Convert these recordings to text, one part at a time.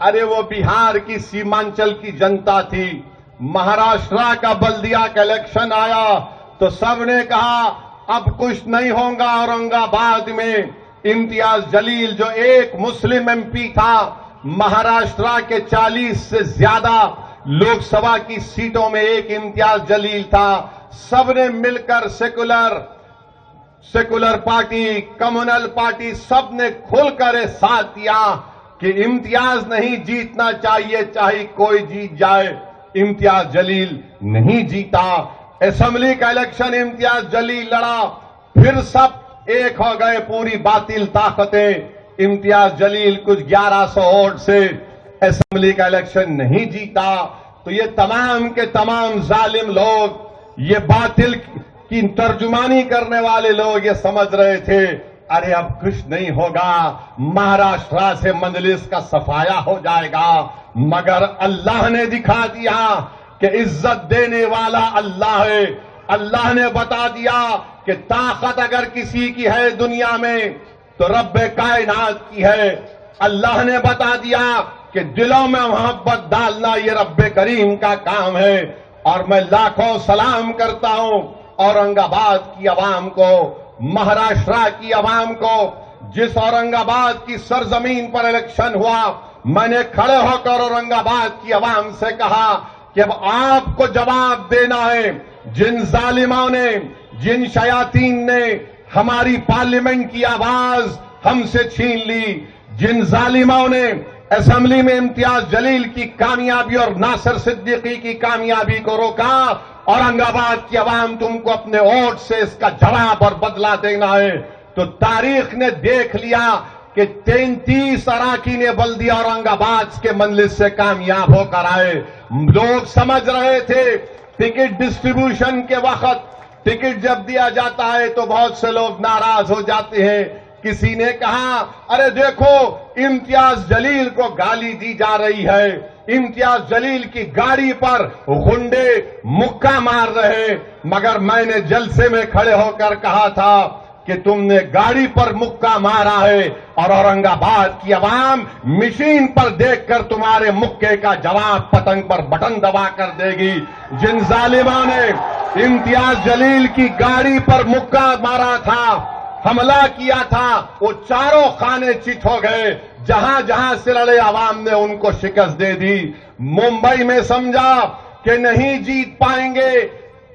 अरे वो बिहार की सीमांचल की जनता थी। महाराष्ट्र का बल्दिया का इलेक्शन आया तो सबने कहा अब कुछ नहीं होगा। औरंगाबाद में इम्तियाज जलील जो एक मुस्लिम एमपी था, महाराष्ट्र के 40 से ज्यादा लोकसभा की सीटों में एक इम्तियाज जलील था। सबने मिलकर सेकुलर पार्टी, कम्युनल पार्टी, सबने खुलकर साथ दिया कि इम्तियाज नहीं जीतना चाहिए, चाहे कोई जीत जाए। इम्तियाज जलील नहीं जीता। असेंबली का इलेक्शन इम्तियाज जलील लड़ा, फिर सब एक हो गए, पूरी बातिल ताकतें। इम्तियाज जलील कुछ 1100 वोट से असेंबली का इलेक्शन नहीं जीता। तो ये तमाम के तमाम जालिम लोग, ये बातिल की तर्जुमानी करने वाले लोग ये समझ रहे थे अरे अब कुछ नहीं होगा, महाराष्ट्र से मजलिस का सफाया हो जाएगा। मगर अल्लाह ने दिखा दिया कि इज्जत देने वाला अल्लाह है। अल्लाह ने बता दिया कि ताकत अगर किसी की है दुनिया में तो रब कायनात की है। अल्लाह ने बता दिया कि दिलों में मोहब्बत डालना ये रब करीम का काम है। और मैं लाखों सलाम करता हूं औरंगाबाद की आवाम को, महाराष्ट्र की आवाम को। जिस औरंगाबाद की सरजमीन पर इलेक्शन हुआ, मैंने खड़े होकर औरंगाबाद की आवाम से कहा कि अब आपको जवाब देना है। जिन जालिमों ने, जिन शयातीन ने हमारी पार्लियामेंट की आवाज हमसे छीन ली, जिन जालिमों ने असेंबली में इम्तियाज जलील की कामयाबी और नासिर सिद्दीकी की कामयाबी को रोका, औरंगाबाद की आवाम तुमको अपने वोट से इसका जवाब और बदला देना है। तो तारीख ने देख लिया कि 33 अराकीन बल्दिया औरंगाबाद के मजलिस से कामयाब होकर आए। लोग समझ रहे थे टिकट डिस्ट्रीब्यूशन के वक्त, टिकट जब दिया जाता है तो बहुत से लोग नाराज हो जाते हैं। किसी ने कहा अरे देखो इम्तियाज जलील को गाली दी जा रही है, इम्तियाज जलील की गाड़ी पर गुंडे मुक्का मार रहे। मगर मैंने जलसे में खड़े होकर कहा था कि तुमने गाड़ी पर मुक्का मारा है और औरंगाबाद की आवाम मशीन पर देखकर तुम्हारे मुक्के का जवाब पतंग पर बटन दबा कर देगी। जिन जालिमों ने इम्तियाज जलील की गाड़ी पर मुक्का मारा था, हमला किया था, वो चारों खाने चित हो गए। जहां जहां से लड़े आवाम ने उनको शिकस्त दे दी। मुंबई में समझा कि नहीं जीत पाएंगे,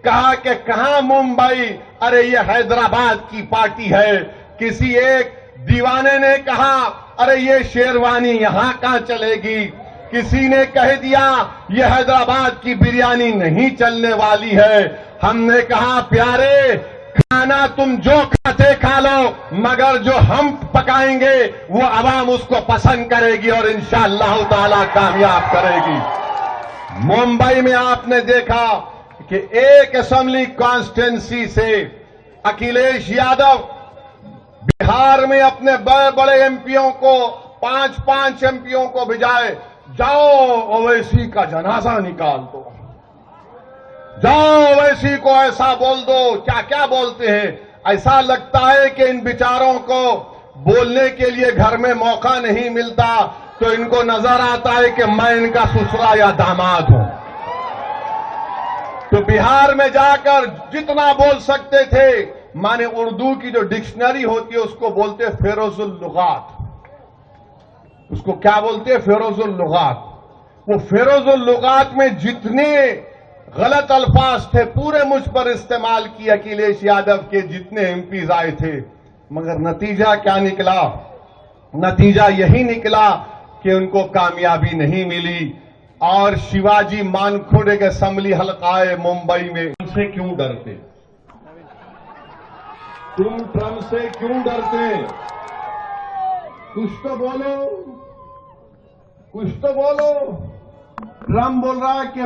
कहा कि कहां मुंबई, अरे ये हैदराबाद की पार्टी है। किसी एक दीवाने ने कहा अरे ये शेरवानी यहां कहां चलेगी। किसी ने कह दिया ये हैदराबाद की बिरयानी नहीं चलने वाली है। हमने कहा प्यारे, खाना तुम जो खाते खा लो, मगर जो हम पकाएंगे वो आवाम उसको पसंद करेगी और इंशाअल्लाह ताला कामयाब करेगी। मुंबई में आपने देखा कि एक असेंबली कॉन्स्टिट्यूंसी से अखिलेश यादव बिहार में अपने बड़े बड़े एमपीओं को, 5-5 एमपीओं को भिजाए, जाओ ओवैसी का जनाजा निकाल दो, जाओ ओवैसी को ऐसा बोल दो। क्या क्या बोलते हैं। ऐसा लगता है कि इन बिचारों को बोलने के लिए घर में मौका नहीं मिलता, तो इनको नजर आता है कि मैं इनका ससुरा या दामाद हूं। तो बिहार में जाकर जितना बोल सकते थे, माने उर्दू की जो डिक्शनरी होती है उसको बोलते हैं फेरोजुल लुगात। उसको क्या बोलते हैं? फेरोजुल लुगात। वो फेरोजुल लुगात में जितने गलत अल्फाज थे पूरे मुझ पर इस्तेमाल किए अखिलेश यादव के जितने एमपीज आए थे। मगर नतीजा क्या निकला? नतीजा यही निकला कि उनको कामयाबी नहीं मिली। और शिवाजी मानखुर्द एक असेंबली हल्का है मुंबई में। तुमसे क्यों डरते? तुम ट्रम्प से क्यों डरते? कुछ तो बोलो, कुछ तो बोलो। ट्रम्प बोल रहा है कि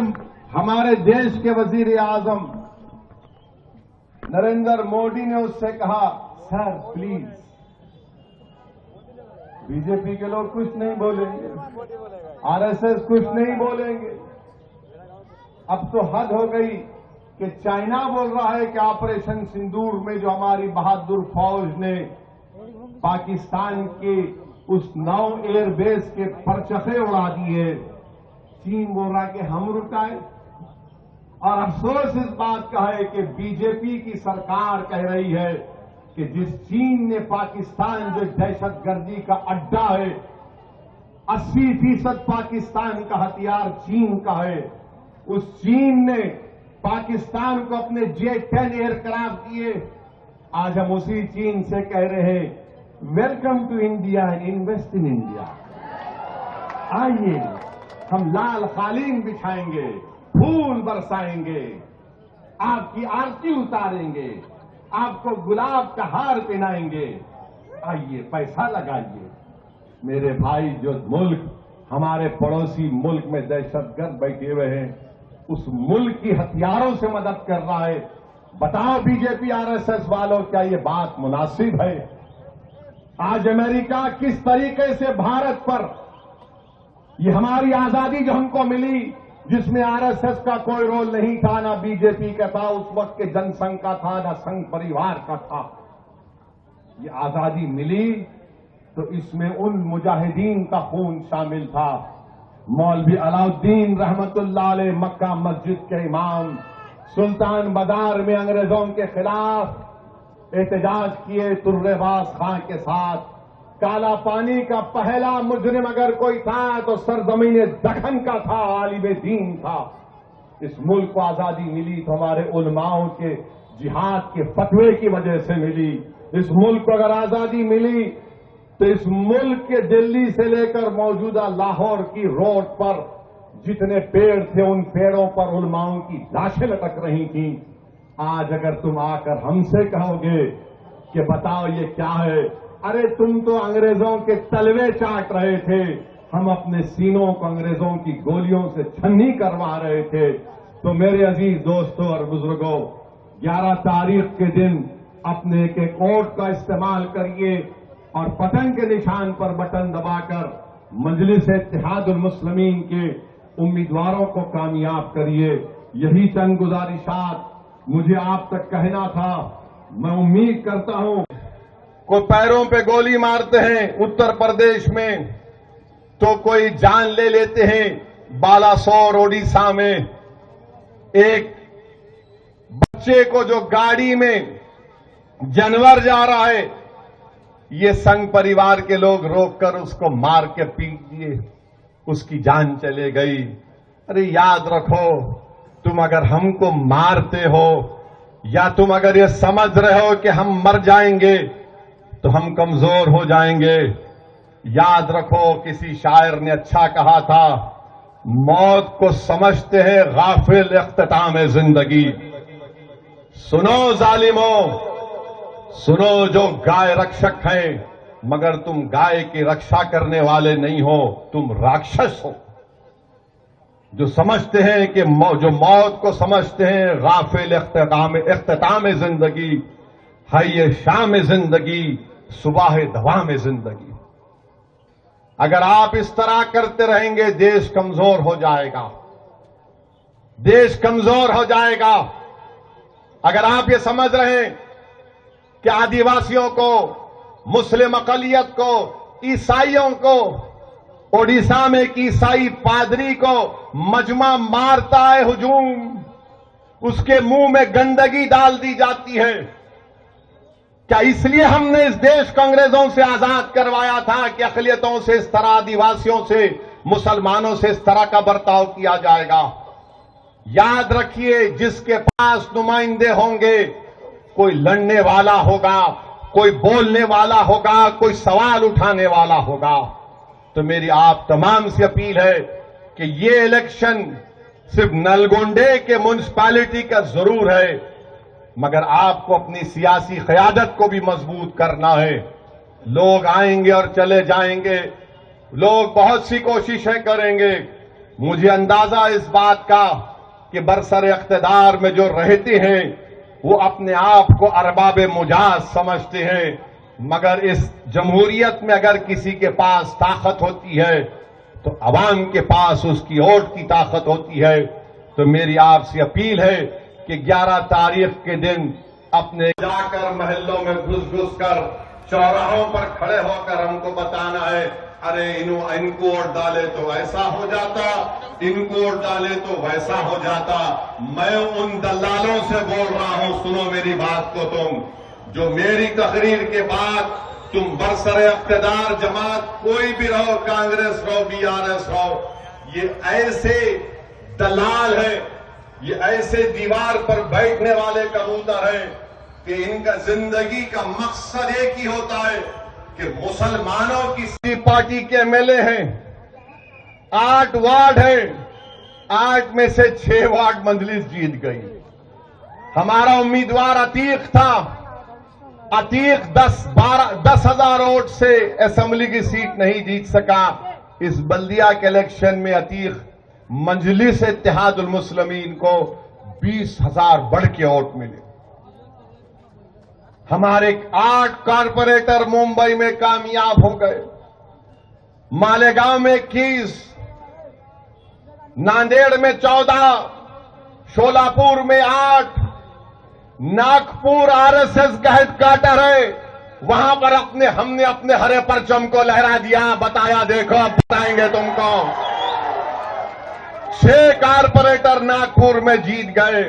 हमारे देश के वजीर आजम नरेंद्र मोदी ने उससे कहा सर प्लीज। बीजेपी के लोग कुछ नहीं बोलेंगे, आरएसएस कुछ नहीं बोलेंगे। अब तो हद हो गई कि चाइना बोल रहा है कि ऑपरेशन सिंदूर में जो हमारी बहादुर फौज ने पाकिस्तान के اس 9 ایئر بیس کے پرچخے اڑا دیے. چین بول رہا ہے کہ ہم رکائے. اور افسوس اس بات کا ہے کہ بی جے پی کی سرکار کہہ رہی ہے کہ جس چین نے پاکستان جو دہشت گردی کا اڈا ہے، 80% پاکستان کا ہتھیار چین کا ہے، اس چین نے پاکستان کو اپنے J-10 ایئر کرافٹ دیے. آج ہم اسی چین سے کہہ رہے ہیں welcome to India and invest in India. آئیے ہم لال قالین بچھائیں گے، پھول برسائیں گے، آپ کی آرتی اتاریں گے، آپ کو گلاب کا ہار پہنائیں گے. آئیے پیسہ لگائیے. میرے بھائی، جو ملک ہمارے پڑوسی ملک میں دہشت گرد بیٹھے ہوئے ہیں، اس ملک کی ہتھیاروں سے مدد کر رہا ہے. بتاؤ بی جے پی RSS والوں، کیا یہ بات مناسب ہے؟ آج امریکہ کس طریقے سے بھارت پر، یہ ہماری آزادی جو ہم کو ملی، جس میں RSS کا کوئی رول نہیں تھا، نہ بی جے پی کا تھا، اس وقت کے جن سنگھ کا تھا، نہ سنگھ پریوار کا تھا. یہ آزادی ملی تو اس میں ان مجاہدین کا خون شامل تھا. مولوی علاؤالدین رحمت اللہ علیہ مکہ مسجد کے امام، سلطان بازار میں انگریزوں کے خلاف احتجاج کیے ترباز خان کے ساتھ. کالا پانی کا پہلا مجرم اگر کوئی تھا تو سرزمین دکن کا تھا، عالم دین تھا. اس ملک کو آزادی ملی تو ہمارے علماؤں کے جہاد کے فتوے کی وجہ سے ملی. اس ملک کو اگر آزادی ملی تو اس ملک کے دلی سے لے کر موجودہ لاہور کی روڈ پر جتنے پیڑ تھے، ان پیڑوں پر علماؤں کی لاشیں لٹک رہی تھیں. آج اگر تم آ کر ہم سے کہو گے کہ بتاؤ یہ کیا ہے، ارے تم تو انگریزوں کے تلوے چاٹ رہے تھے، ہم اپنے سینوں کو انگریزوں کی گولیوں سے چھنی کروا رہے تھے. تو میرے عزیز دوستوں اور بزرگوں، 11 تاریخ کے دن اپنے ایک ووٹ کا استعمال کریے اور پتنگ کے نشان پر بٹن دبا کر مجلس اتحاد المسلمین کے امیدواروں کو کامیاب کریے. یہی چند گزارشات مجھے آپ تک کہنا تھا. میں امید کرتا ہوں کوئی پیروں پہ گولی مارتے ہیں اتر پردیش میں تو کوئی جان لے لیتے ہیں. بالاسور اڈیشہ میں ایک بچے کو جو گاڑی میں جانور جا رہا ہے، یہ سنگھ پریوار کے لوگ روک کر اس کو مار کے پیٹ دیے، اس کی جان چلے گئی. ارے یاد رکھو، تم اگر ہم کو مارتے ہو یا تم اگر یہ سمجھ رہے ہو کہ ہم مر جائیں گے تو ہم کمزور ہو جائیں گے. یاد رکھو، کسی شاعر نے اچھا کہا تھا، موت کو سمجھتے ہیں غافل اختتام زندگی. سنو ظالموں، سنو جو گائے رکشک ہیں، مگر تم گائے کی رکشا کرنے والے نہیں ہو، تم راکشس ہو. جو سمجھتے ہیں کہ جو موت کو سمجھتے ہیں غافل اختتام زندگی ہے، یہ شام زندگی صبح دوام زندگی. اگر آپ اس طرح کرتے رہیں گے، دیش کمزور ہو جائے گا، دیش کمزور ہو جائے گا. اگر آپ یہ سمجھ رہے ہیں کہ آدیواسیوں کو، مسلم اقلیت کو، عیسائیوں کو، اوڈیشہ میں ایک عیسائی پادری کو مجمع مارتا ہے ہجوم، اس کے منہ میں گندگی ڈال دی جاتی ہے، کیا اس لیے ہم نے اس دیش کو انگریزوں سے آزاد کروایا تھا کہ اقلیتوں سے اس طرح، آدیواسیوں سے، مسلمانوں سے اس طرح کا برتاؤ کیا جائے گا؟ یاد رکھیے، جس کے پاس نمائندے ہوں گے، کوئی لڑنے والا ہوگا، کوئی بولنے والا ہوگا، کوئی سوال اٹھانے والا ہوگا. تو میری آپ تمام سے اپیل ہے کہ یہ الیکشن صرف نلگونڈے کے میونسپلٹی کا ضرور ہے، مگر آپ کو اپنی سیاسی قیادت کو بھی مضبوط کرنا ہے. لوگ آئیں گے اور چلے جائیں گے، لوگ بہت سی کوششیں کریں گے. مجھے اندازہ اس بات کا کہ برسر اقتدار میں جو رہتے ہیں وہ اپنے آپ کو ارباب مجاز سمجھتے ہیں، مگر اس جمہوریت میں اگر کسی کے پاس طاقت ہوتی ہے تو عوام کے پاس اس کی ووٹ کی طاقت ہوتی ہے. تو میری آپ سے اپیل ہے کہ 11 تاریخ کے دن اپنے جا کر محلوں میں گھس گھس کر चौराहों पर खड़े होकर हमको बताना है, अरे इनको वोट डाले तो ऐसा हो जाता, इनको वोट डाले तो वैसा हो जाता। मैं उन दलालों से बोल रहा हूं, सुनो मेरी बात को तुम, जो मेरी तकरीर के बाद तुम बरसरे इक़्तिदार जमात कोई भी रहो, कांग्रेस रहो, बीआरएस रहो, ये ऐसे दलाल है, ये ऐसे दीवार पर बैठने वाले कबूतर हैं कि इनका जिंदगी का मकसद एक ही होता है कि मुसलमानों की पार्टी के एमएलए हैं, 8 वार्ड है, 8 में से 6 वार्ड मजलिस जीत गई। हमारा उम्मीदवार अतीक था, अतीक 10,000 वोट से असेंबली की सीट नहीं जीत सका। इस बल्दिया के इलेक्शन में अतीक मजलिस इत्तेहादुल मुस्लिमीन को 20,000 बढ़ के वोट मिले। हमारे 8 कारपोरेटर मुंबई में कामयाब हो गए, मालेगांव में 21, नांदेड़ में 14, शोलापुर में 8, नागपुर आरएसएस का हेडक्वार्टर है, वहां पर हमने अपने हरे परचम को लहरा दिया, बताया, देखो अब बताएंगे तुमको। 6 कारपोरेटर नागपुर में जीत गए।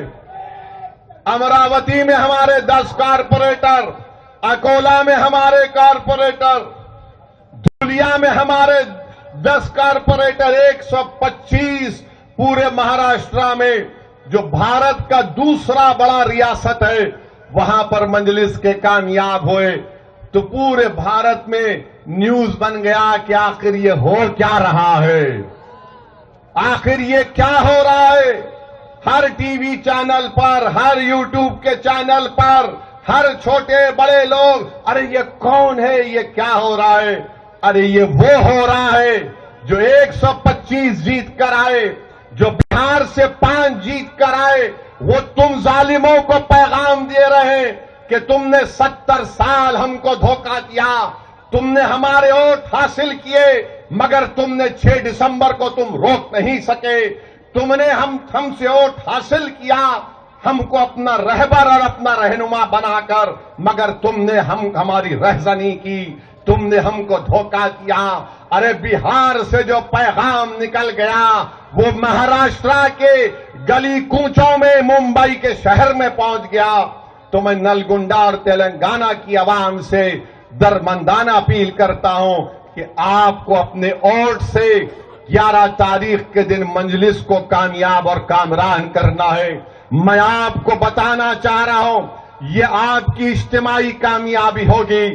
अमरावती में हमारे 10 कारपोरेटर, अकोला में हमारे कारपोरेटर, धुलिया में हमारे 10 कारपोरेटर, 125 पूरे महाराष्ट्र में जो भारत का दूसरा बड़ा रियासत है, वहां पर मजलिस के कामयाब हुए। तो पूरे भारत में न्यूज बन गया कि आखिर ये हो क्या रहा है, आखिर ये क्या हो रहा है। हर टीवी चैनल पर, हर यूट्यूब के चैनल पर, हर छोटे बड़े लोग, अरे ये कौन है, ये क्या हो रहा है। अरे ये वो हो रहा है जो 125 जीत कर आए, जो बिहार से 5 जीत कर आए। वो तुम जालिमों को पैगाम दे रहे हैं कि तुमने 70 साल हमको धोखा दिया, तुमने हमारे वोट हासिल किए, मगर तुमने 6 दिसंबर को तुम रोक नहीं सके। तुमने हमसे वोट हासिल किया, हमको अपना रहबर और अपना रहनुमा बनाकर, मगर तुमने हमारी रहजनी की, तुमने हमको धोखा दिया। अरे बिहार से जो पैगाम निकल गया वो महाराष्ट्र के गली कूचों में, मुंबई के शहर में पहुंच गया। तो मैं नलगुंडा और तेलंगाना की आवाम से दरमंदाना अपील करता हूं कि आपको अपने वोट से 11 तारीख के दिन मजलिस को कामयाब और कामरान करना है। मैं आपको बताना चाह रहा हूं, ये आपकी इज्तिमाई कामयाबी होगी,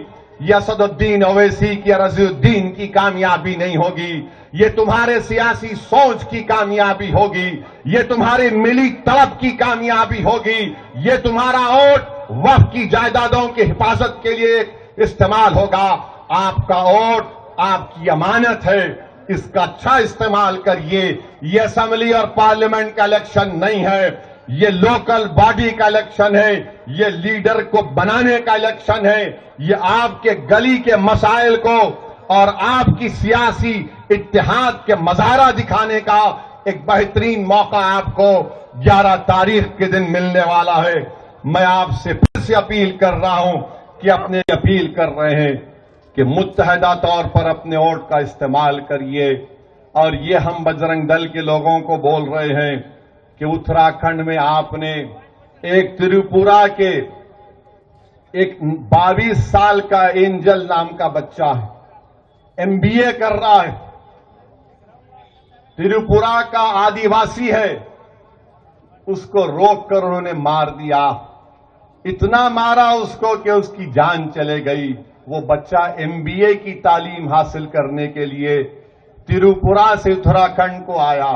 ये असदुद्दीन ओवैसी की, रज़ीउद्दीन की कामयाबी नहीं होगी। ये तुम्हारे सियासी सोच की कामयाबी होगी, ये तुम्हारी मिली तलब की कामयाबी होगी। ये तुम्हारा वोट वक्फ की जायदादों की हिफाजत के लिए इस्तेमाल होगा। आपका वोट आपकी अमानत है, इसका अच्छा इस्तेमाल करिए। ये असेंबली और पार्लियामेंट का इलेक्शन नहीं है, ये लोकल बॉडी का इलेक्शन है, ये लीडर को बनाने का इलेक्शन है। ये आपके गली के मसाइल को और आपकी सियासी इत्तेहाद के मजारा दिखाने का एक बेहतरीन मौका आपको 11 तारीख के दिन मिलने वाला है। मैं आपसे फिर से अपील कर रहा हूं कि अपने अपील कर रहे हैं कि मुत्तहदा तौर पर अपने वोट का इस्तेमाल करिए। और ये हम बजरंग दल के लोगों को बोल रहे हैं कि उत्तराखंड में आपने एक त्रिपुरा के एक 22 साल का एंजल नाम का बच्चा है, एमबीए कर रहा है, त्रिपुरा का आदिवासी है, उसको रोक कर उन्होंने मार दिया। इतना मारा उसको कि उसकी जान चले गई। वो बच्चा एमबीए की तालीम हासिल करने के लिए त्रिपुरा से उत्तराखंड को आया।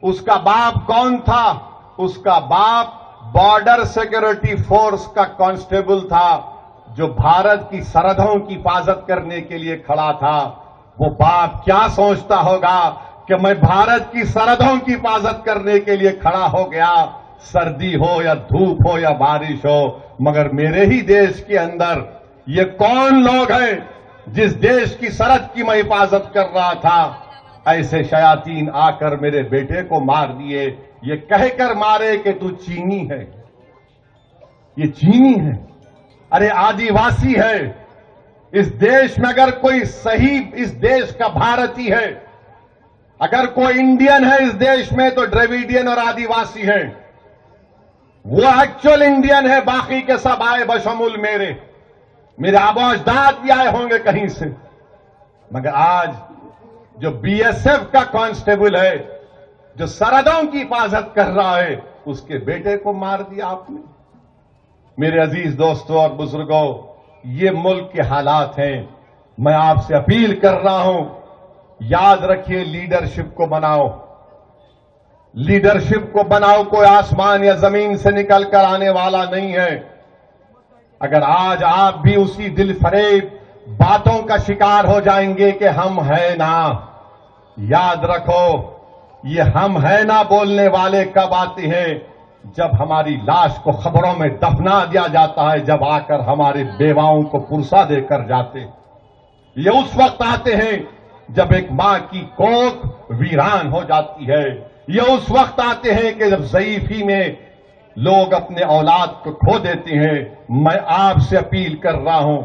उसका बाप कौन था? उसका बाप बॉर्डर सिक्योरिटी फोर्स का कांस्टेबल था, जो भारत की सरहदों की हिफाजत करने के लिए खड़ा था। वो बाप क्या सोचता होगा कि मैं भारत की सरहदों की हिफाजत करने के लिए खड़ा हो गया, सर्दी हो या धूप हो या बारिश हो, मगर मेरे ही देश के अंदर ये कौन लोग हैं जिस देश की सरहद की मैं हिफाजत कर रहा था? ऐसे शयातीन आकर मेरे बेटे को मार दिए, ये कहकर मारे कि तू चीनी है। ये चीनी है, अरे आदिवासी है, इस देश में अगर कोई सही इस देश का भारती है, अगर कोई इंडियन है इस देश में तो द्रविडियन और आदिवासी है। वो एक्चुअल इंडियन है, बाकी के सब आए बशमुल मेरे आबो अजदाद भी आए होंगे कहीं से। मगर आज जो बीएसएफ का कांस्टेबल है, जो सरहदों की हिफाजत कर रहा है, उसके बेटे को मार दिया आपने। मेरे अजीज दोस्तों और बुजुर्गों, ये मुल्क के हालात हैं। मैं आपसे अपील कर रहा हूं, याद रखिए, लीडरशिप को बनाओ, लीडरशिप को बनाओ। कोई आसमान या जमीन से निकल कर आने वाला नहीं है। अगर आज आप भी उसी दिल फरेब बातों का शिकार हो जाएंगे कि हम है ना, याद रखो, ये हम है ना बोलने वाले कब आते हैं? जब हमारी लाश को खबरों में दफना दिया जाता है, जब आकर हमारे बेवाओं को पुरसा देकर जाते। ये उस वक्त आते हैं जब एक मां की कोख वीरान हो जाती है। ये उस वक्त आते हैं कि जब ज़ईफी में लोग अपने औलाद को खो देते हैं। मैं आपसे अपील कर रहा हूं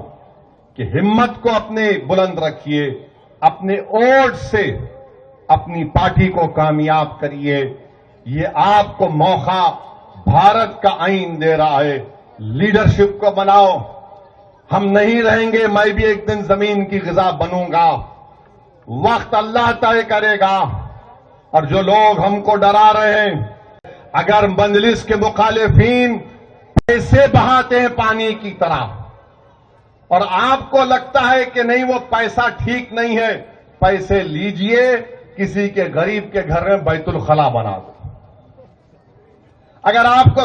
कि हिम्मत को अपने बुलंद रखिए, अपने वोट से अपनी पार्टी को कामयाब करिए। ये आपको मौका भारत का आईन दे रहा है। लीडरशिप को बनाओ। हम नहीं रहेंगे, मैं भी एक दिन जमीन की ग़िज़ा बनूंगा। वक्त अल्लाह तय करेगा। और जो लोग हमको डरा रहे हैं, अगर मंजलिस के मुखालिफिन पैसे बहाते हैं पानी की तरह और आपको लगता है कि नहीं वो पैसा ठीक नहीं है, पैसे लीजिए, किसी के गरीब के घर में बैतुल खला बना दो। अगर आपको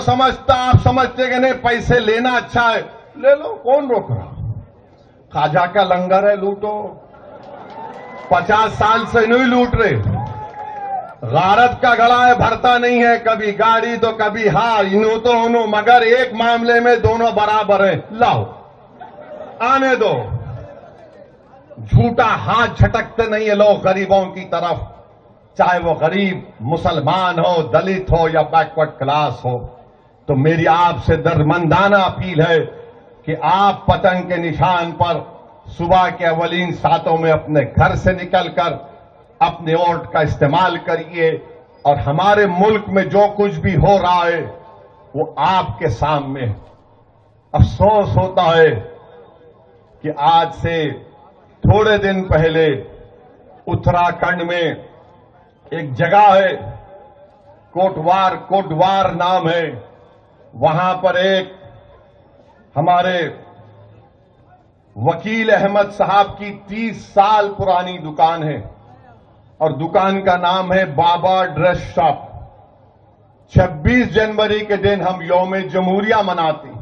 आप समझते कि नहीं पैसे लेना अच्छा है, ले लो, कौन रोक रहा? खाजा का लंगर है, लूटो। 50 साल से नहीं लूट रहे। गारत का गला है, भरता नहीं है, कभी गाड़ी तो कभी हार, इनो तो उनो, मगर एक मामले में दोनों बराबर हैं। लाओ, आने दो। झूठा हाथ झटकते नहीं है लोग गरीबों की तरफ, चाहे वो गरीब मुसलमान हो, दलित हो या बैकवर्ड क्लास हो। तो मेरी आपसे दर्दमंदाना अपील है कि आप पतंग के निशान पर सुबह के अवलीन सातों में अपने घर से निकलकर अपने वोट का इस्तेमाल करिए। और हमारे मुल्क में जो कुछ भी हो रहा है वो आपके सामने। अफसोस होता है कि आज से थोड़े दिन पहले उत्तराखंड में एक जगह है, कोटवार नाम है, वहां पर एक हमारे वकील अहमद साहब की 30 साल पुरानी दुकान है और दुकान का नाम है बाबा ड्रेस शॉप। 26 जनवरी के दिन हम यौम जमहूरिया मनाते हैं।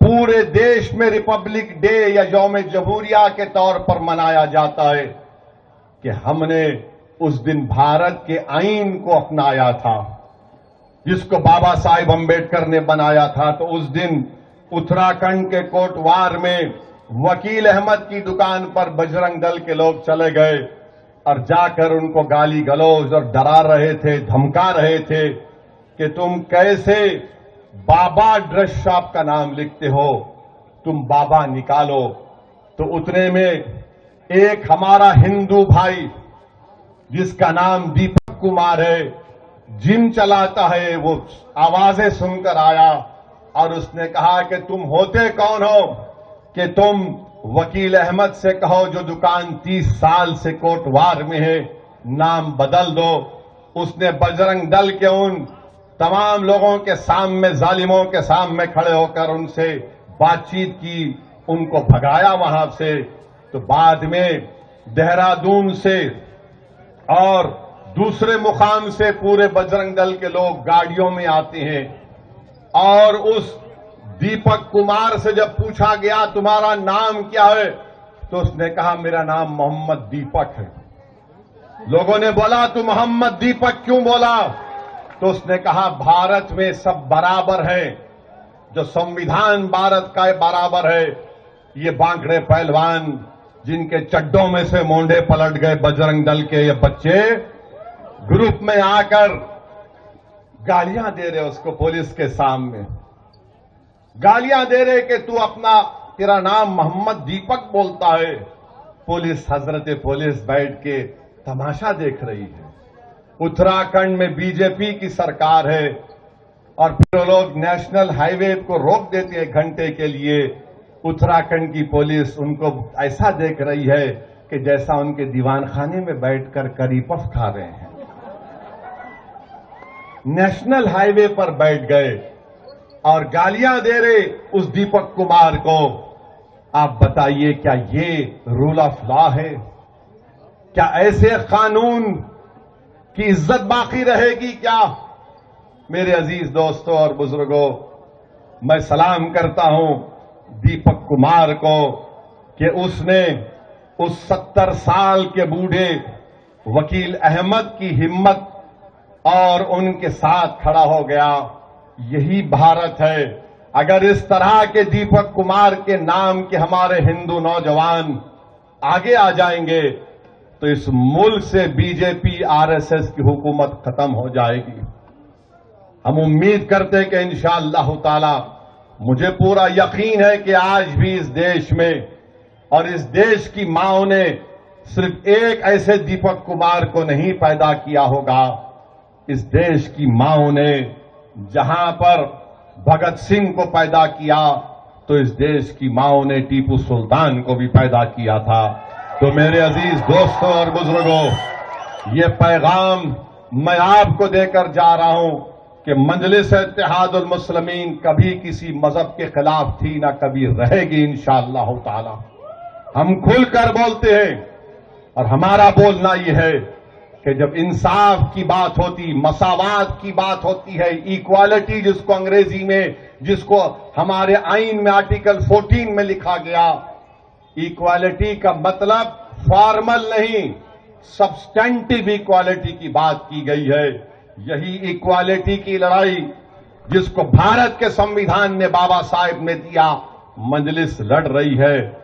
पूरे देश में रिपब्लिक डे या यौम जमहूरिया के तौर पर मनाया जाता है कि हमने उस दिन भारत के आईन को अपनाया था, जिसको बाबा साहिब अम्बेडकर ने बनाया था। तो उस दिन उत्तराखंड के कोटवार में वकील अहमद की दुकान पर बजरंग दल के लोग चले गए और जाकर उनको गाली गलौज और डरा रहे थे, धमका रहे थे कि तुम कैसे बाबा ड्रेस शॉप का नाम लिखते हो, तुम बाबा निकालो। तो उतने में एक हमारा हिंदू भाई जिसका नाम दीपक कुमार है, जिम चलाता है, वो आवाजें सुनकर आया और उसने कहा कि तुम होते कौन हो कि तुम वकील अहमद से कहो जो दुकान 30 साल से कोटवार में है, नाम बदल दो। उसने बजरंग दल के उन तमाम लोगों के सामने, जालिमों के सामने खड़े होकर उनसे बातचीत की, उनको भगाया वहां से। तो बाद में देहरादून से और दूसरे मुकाम से पूरे बजरंग दल के लोग गाड़ियों में आते हैं और उस दीपक कुमार से जब पूछा गया तुम्हारा नाम क्या है, तो उसने कहा मेरा नाम मोहम्मद दीपक है। लोगों ने बोला तू मोहम्मद दीपक क्यों बोला? तो उसने कहा भारत में सब बराबर है, जो संविधान भारत का बराबर है। ये बांकड़े पहलवान जिनके चड्डों में से मोंढे पलट गए बजरंग दल के ये बच्चे, ग्रुप में आकर गालियां दे रहे उसको, पुलिस के सामने गालियां दे रहे कि तू अपना तेरा नाम मोहम्मद दीपक बोलता है, पुलिस हजरत पुलिस बैठ के तमाशा देख रही है। उत्तराखंड में बीजेपी की सरकार है और फिर वो लोग नेशनल हाईवे को रोक देते हैं घंटे के लिए। उत्तराखंड की पुलिस उनको ऐसा देख रही है कि जैसा उनके दीवान खाने में बैठकर करी पफ खा रहे हैं। नेशनल हाईवे पर बैठ गए और गालियां दे रहे उस दीपक कुमार को। आप बताइए, क्या ये रूल ऑफ लॉ है? क्या ऐसे कानून की इज्जत बाकी रहेगी क्या? मेरे अजीज दोस्तों और बुजुर्गों, मैं सलाम करता हूं दीपक कुमार को कि उसने उस 70 साल के बूढ़े वकील अहमद की हिम्मत और उनके साथ खड़ा हो गया। यही भारत है। अगर इस तरह के दीपक कुमार के नाम के हमारे हिंदू नौजवान आगे आ जाएंगे तो इस मुल्क से बीजेपी आरएसएस की हुकूमत खत्म हो जाएगी। हम उम्मीद करते हैं कि इंशाअल्लाह ताला, मुझे पूरा यकीन है कि आज भी इस देश में और इस देश की मांओं ने सिर्फ एक ऐसे दीपक कुमार को नहीं पैदा किया होगा। इस देश की मांओं ने जहां पर भगत सिंह को पैदा किया तो इस देश की मांओं ने टीपू सुल्तान को भी पैदा किया था। तो मेरे अजीज दोस्तों और बुजुर्गों, ये पैगाम मैं आपको देकर जा रहा हूं कि मजलिस इत्तेहादुल मुस्लिमीन कभी किसी मजहब के खिलाफ थी, ना कभी रहेगी इंशाअल्लाह ताला। हम खुलकर बोलते हैं और हमारा बोलना यह है कि जब इंसाफ की बात होती, मसावात की बात होती है, इक्वालिटी जिसको अंग्रेजी में, जिसको हमारे आईन में आर्टिकल 14 में लिखा गया, इक्वालिटी का मतलब फॉर्मल नहीं, सब्सटेंटिव इक्वालिटी की बात की गई है। यही इक्वालिटी की लड़ाई जिसको भारत के संविधान ने बाबा साहेब ने दिया, मजलिस लड़ रही है।